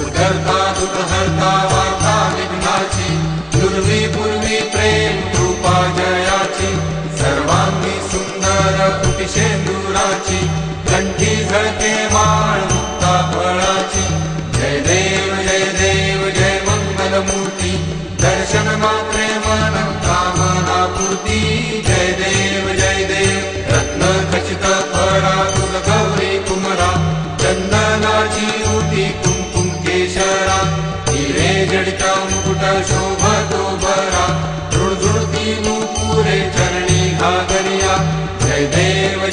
करता दुःखहर्ता वार्ता विघ्नाची, पूर्वी पूर्वी प्रेम कृपा जयाची, सर्वांगी सुंदर कुटिशेंदुराची, कंठी झळके माळ मुक्ता फळाची. जय देव जय मंगलमूर्ती, दर्शन मात्रे मन कामना पूर्ती. जय देव रत्न खचित परातुल गौरी कुमरा, चंदनाची ओटी कुंकुम केशरा, हिरे जडिता मुकुट शोभतो बरा, झुळझुळती नूपुरे चरणी घागरिया. जय देव